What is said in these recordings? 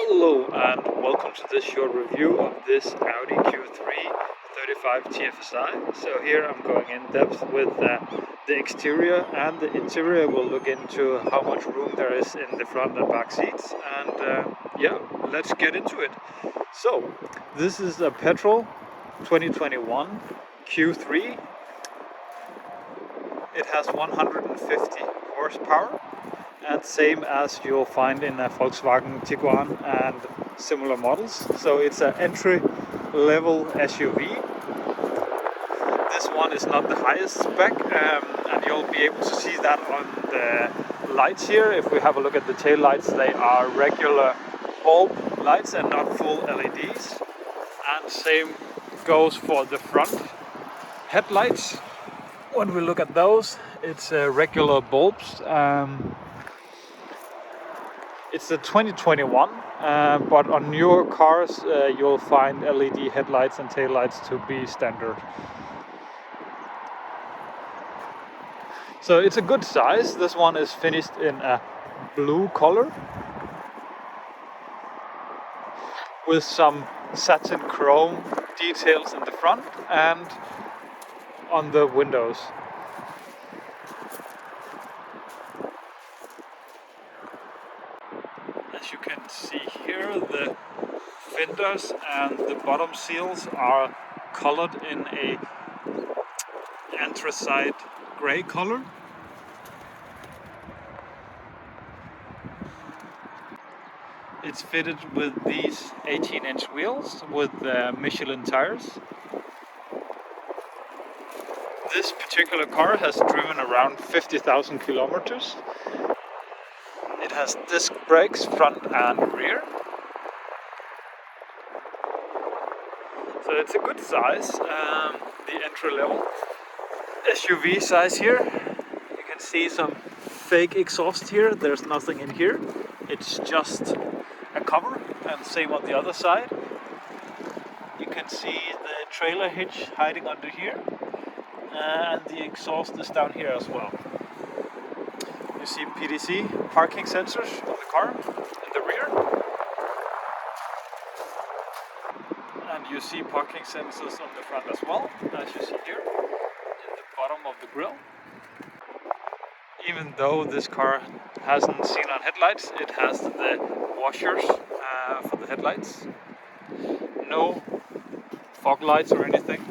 Hello and welcome to this short review of this Audi Q3 35 TFSI. So here I'm going in depth with the exterior and the interior. We'll look into how much room there is in the front and back seats, and yeah, let's get into it. So this is a petrol 2021 Q3. It has 150 horsepower, and same as you'll find in a Volkswagen Tiguan and similar models. So it's an entry level SUV. This one is not the highest spec, and you'll be able to see that on the lights here. If we have a look at the tail lights, they are regular bulb lights and not full LEDs. And same goes for the front headlights. When we look at those, it's regular bulbs. It's a 2021, but on newer cars you'll find LED headlights and taillights to be standard. So it's a good size. This one is finished in a blue color with some satin chrome details in the front and on the windows. As you can see here, the fenders and the bottom seals are colored in a anthracite gray color. It's fitted with these 18-inch wheels with Michelin tires. This particular car has driven around 50,000 kilometers. It has disc brakes front and rear. So it's a good size, the entry level SUV size here. You can see some fake exhaust here. There's nothing in here. It's just a cover, and same on the other side. You can see the trailer hitch hiding under here, and the exhaust is down here as well. You see PDC parking sensors on the car in the rear, and you see parking sensors on the front as well, as you see here in the bottom of the grille. Even though this car hasn't xenon headlights, it has the washers for the headlights. No fog lights or anything.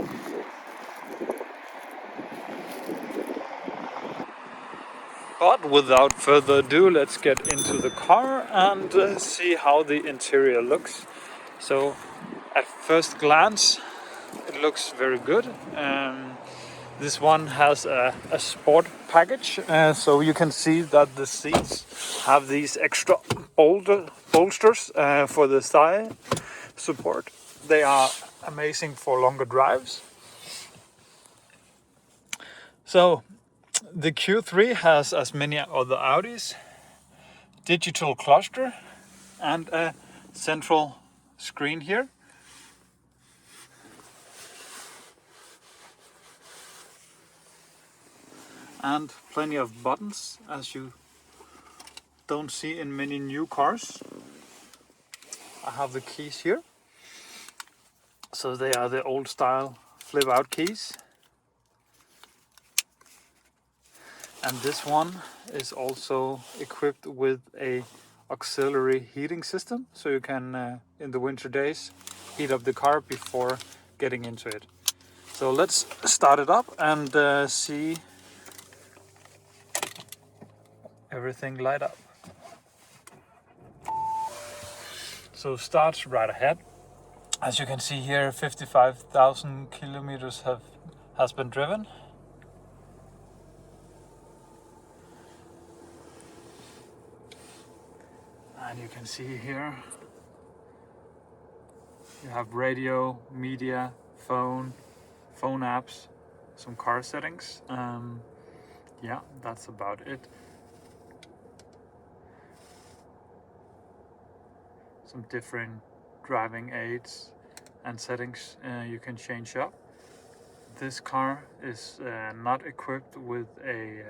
But without further ado, let's get into the car and see how the interior looks. So at first glance, it looks very good. This one has a sport package, so you can see that the seats have these extra bolsters for the thigh support. They are amazing for longer drives. So the Q3 has, as many other Audis, digital cluster and a central screen here. And plenty of buttons, as you don't see in many new cars. I have the keys here. So they are the old style flip out keys. And this one is also equipped with a auxiliary heating system, so you can in the winter days heat up the car before getting into it. So let's start it up and see everything light up. So starts right ahead. As you can see here, 55,000 kilometers has been driven. And you can see here, you have radio, media, phone apps, some car settings. Yeah, that's about it. Some different driving aids and settings you can change up. This car is not equipped with a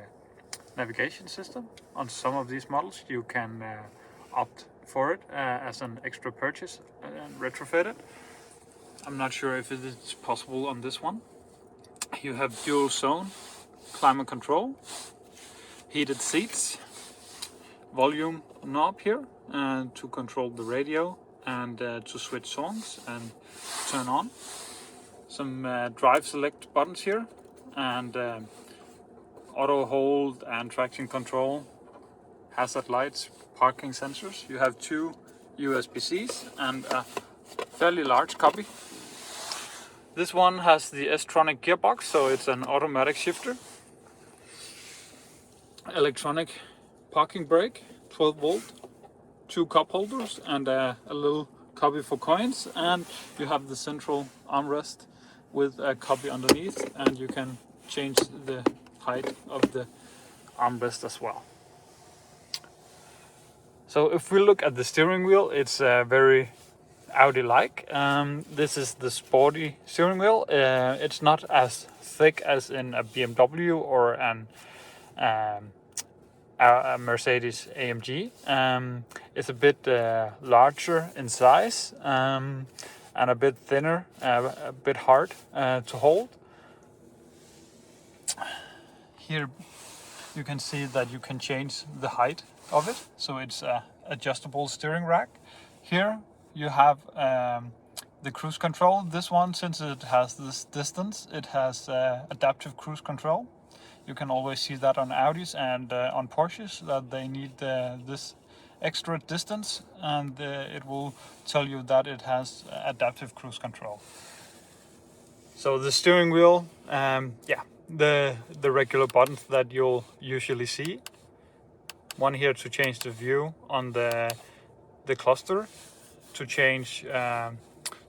navigation system. On some of these models you can opt for it as an extra purchase and retrofit it. I'm not sure if it is possible on this one. You have dual zone climate control, heated seats, volume knob here to control the radio and to switch songs and turn on. Some drive select buttons here, and auto hold and traction control, hazard lights, parking sensors. You have 2 USB-Cs and a fairly large copy. This one has the S-tronic gearbox, so it's an automatic shifter. Electronic parking brake, 12 volt, 2 cup holders and a little cubby for coins, and you have the central armrest with a cubby underneath, and you can change the height of the armrest as well. So if we look at the steering wheel, it's very Audi-like. This is the sporty steering wheel. It's not as thick as in a BMW or a Mercedes AMG. It's a bit larger in size and a bit thinner, a bit hard to hold. Here you can see that you can change the height of it, so it's an adjustable steering rack. Here you have the cruise control. This one, since it has this distance, it has adaptive cruise control. You can always see that on Audis and on Porsches that they need this extra distance, and it will tell you that it has adaptive cruise control. So the steering wheel, the regular buttons that you'll usually see. One here to change the view on the cluster, to change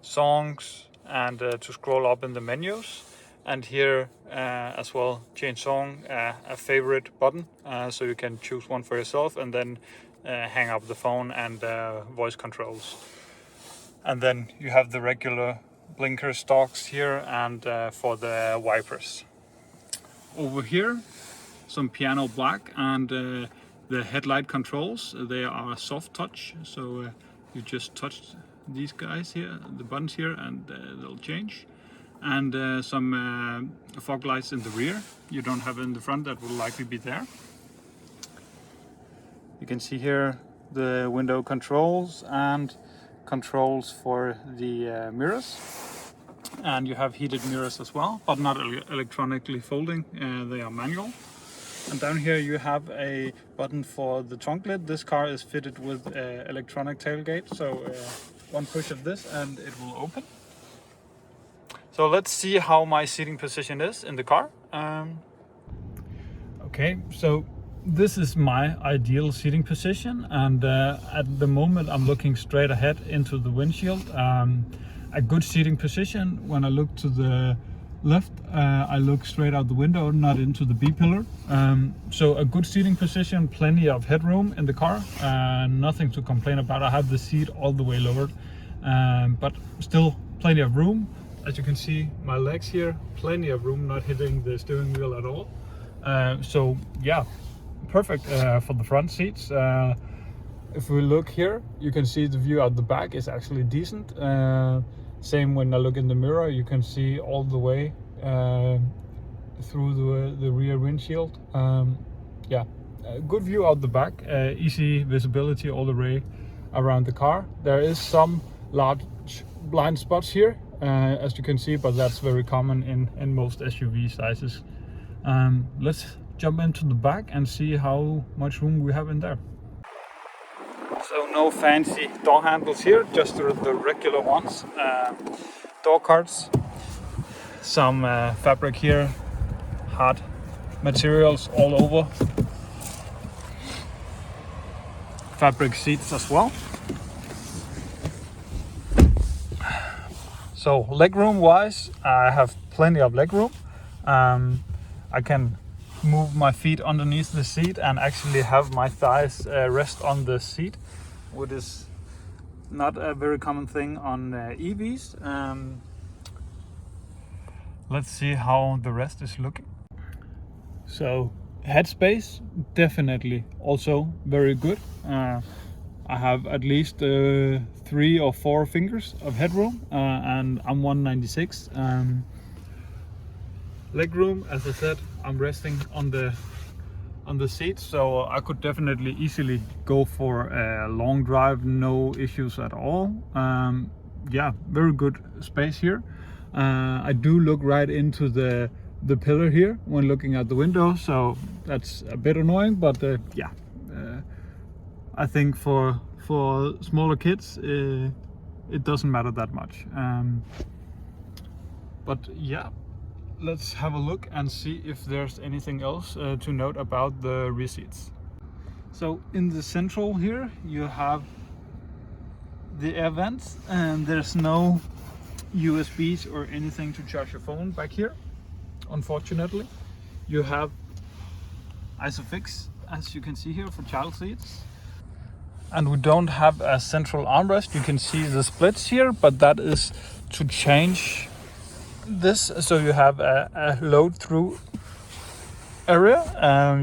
songs and to scroll up in the menus. And here as well, change song, a favorite button, so you can choose one for yourself and then hang up the phone and voice controls. And then you have the regular blinker stalks here and for the wipers. Over here, some piano black and the headlight controls. They are soft touch, so you just touch these guys here, the buttons here, and they'll change. And some fog lights in the rear. You don't have in the front, that will likely be there. You can see here the window controls and controls for the mirrors. And you have heated mirrors as well, but not electronically folding, they are manual. And down here you have a button for the trunk lid. This car is fitted with electronic tailgate, so one push of this and it will open. So let's see how my seating position is in the car. Okay, so this is my ideal seating position, and at the moment I'm looking straight ahead into the windshield. A good seating position. When I look to the left, I look straight out the window, not into the B-pillar. So a good seating position, plenty of headroom in the car, nothing to complain about. I have the seat all the way lowered, but still plenty of room. As you can see, my legs here, plenty of room, not hitting the steering wheel at all. So yeah, perfect for the front seats. If we look here, you can see the view out the back is actually decent. Same when I look in the mirror, you can see all the way through the rear windshield. Yeah, good view out the back, easy visibility all the way around the car. There is some large blind spots here, as you can see, but that's very common in most SUV sizes. Let's jump into the back and see how much room we have in there. So no fancy door handles here, just the regular ones. Door cards, some fabric here, hard materials all over. Fabric seats as well. So legroom wise, I have plenty of legroom. I can move my feet underneath the seat and actually have my thighs rest on the seat, which is not a very common thing on EVs. Let's see how the rest is looking. So headspace, definitely also very good. I have at least 3 or 4 fingers of headroom, and I'm 196. Legroom, as I said, I'm resting on the seat, so I could definitely easily go for a long drive, no issues at all. Yeah, very good space here. I do look right into the pillar here when looking out the window, so that's a bit annoying, but yeah, I think for smaller kids it doesn't matter that much. But yeah, let's have a look and see if there's anything else to note about the rear seats. So in the central here you have the air vents, and there's no USBs or anything to charge your phone back here, unfortunately. You have ISOFIX, as you can see here, for child seats. And we don't have a central armrest. You can see the splits here, but that is to change this, so you have a load through area.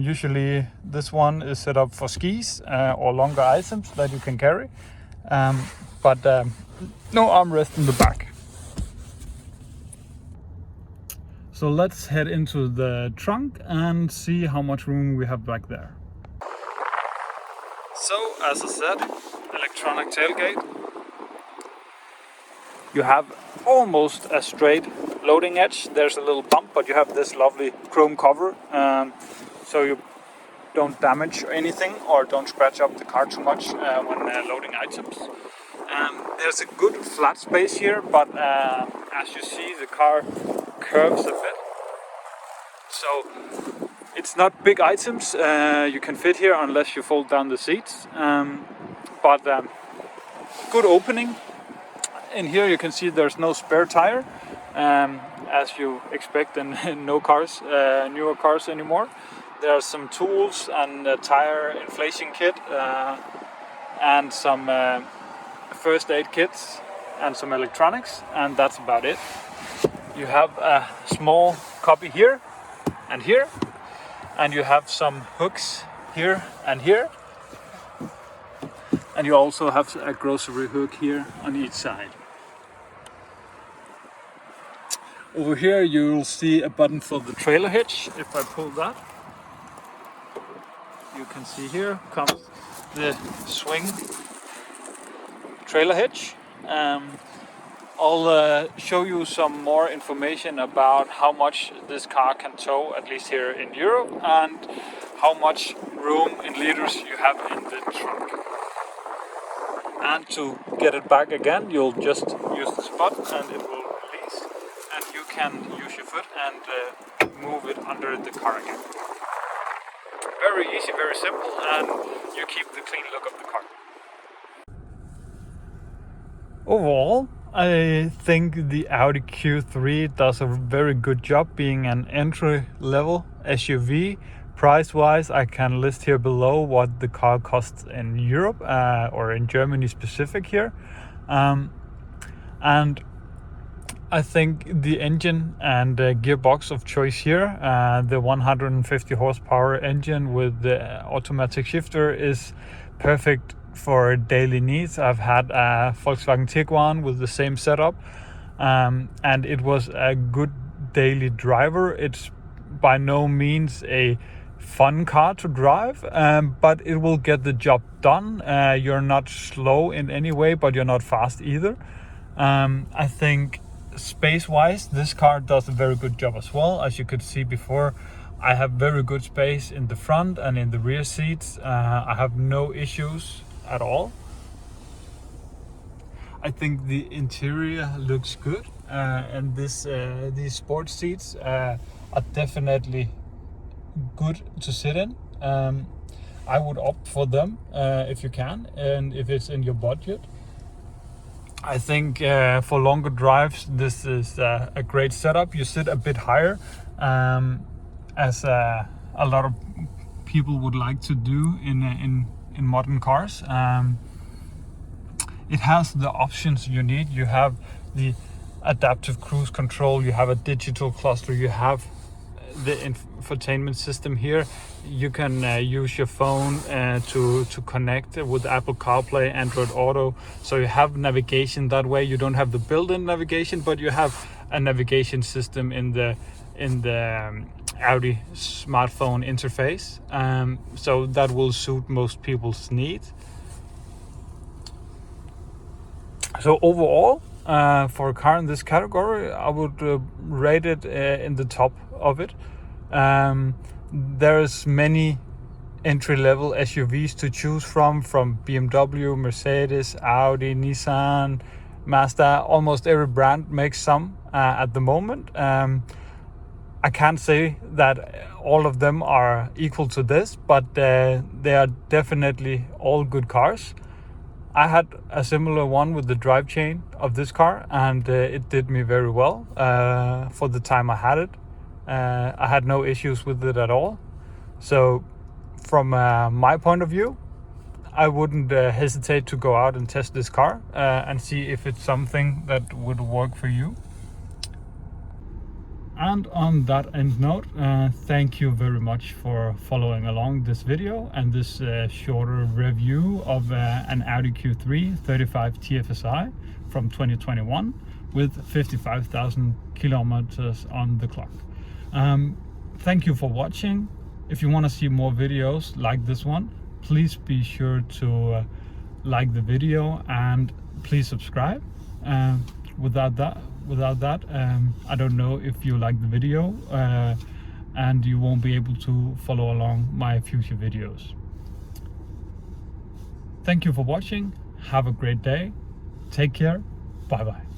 Usually this one is set up for skis or longer items that you can carry, but no armrest in the back. So let's head into the trunk and see how much room we have back there. So, as I said, electronic tailgate. You have almost a straight loading edge. There's a little bump, but you have this lovely chrome cover, so you don't damage anything or don't scratch up the car too much when loading items. There's a good flat space here, but as you see, the car curves a bit. So it's not big items you can fit here unless you fold down the seats, but good opening. In here you can see there's no spare tire, as you expect in no cars, newer cars anymore. There are some tools and a tire inflation kit, and some first aid kits and some electronics, and that's about it. You have a small copy here and here, and you have some hooks here and here, and you also have a grocery hook here on each side. Over here you'll see a button for the trailer hitch. If I pull that, you can see here comes the swing trailer hitch. I'll show you some more information about how much this car can tow, at least here in Europe, and how much room in liters you have in the trunk. And to get it back again, you'll just use this button and it will release, and you can use your foot and move it under the car again. Very easy, very simple, and you keep the clean look of the car. Overall, I think the Audi Q3 does a very good job being an entry-level SUV. Price-wise, I can list here below what the car costs in Europe or in Germany specific here. And I think the engine and gearbox of choice here, the 150 horsepower engine with the automatic shifter, is perfect for daily needs. I've had a Volkswagen Tiguan with the same setup, and it was a good daily driver. It's by no means a fun car to drive, but it will get the job done. You're not slow in any way, but you're not fast either. I think space-wise, this car does a very good job as well. As you could see before, I have very good space in the front and in the rear seats. I have no issues at all. I think the interior looks good, and these sports seats are definitely good to sit in. I would opt for them if you can, and if it's in your budget. I think for longer drives this is a great setup. You sit a bit higher, as a lot of people would like to do in modern cars. It has the options you need. You have the adaptive cruise control, you have a digital cluster, you have the infotainment system here. You can use your phone to connect with Apple CarPlay, Android Auto, so you have navigation that way. You don't have the built-in navigation, but you have a navigation system in the Audi smartphone interface, so that will suit most people's needs. So overall, for a car in this category, I would rate it in the top of it. There's many entry-level SUVs to choose from BMW, Mercedes, Audi, Nissan, Mazda. Almost every brand makes some at the moment. I can't say that all of them are equal to this, but they are definitely all good cars. I had a similar one with the drive chain of this car, and it did me very well for the time I had it. I had no issues with it at all. So from my point of view, I wouldn't hesitate to go out and test this car and see if it's something that would work for you. And on that end note, thank you very much for following along this video and this shorter review of an Audi Q3 35 TFSI from 2021 with 55,000 kilometers on the clock. Thank you for watching. If you want to see more videos like this one, please be sure to like the video and please subscribe. Without that, I don't know if you like the video and you won't be able to follow along my future videos. Thank you for watching. Have a great day. Take care. Bye bye.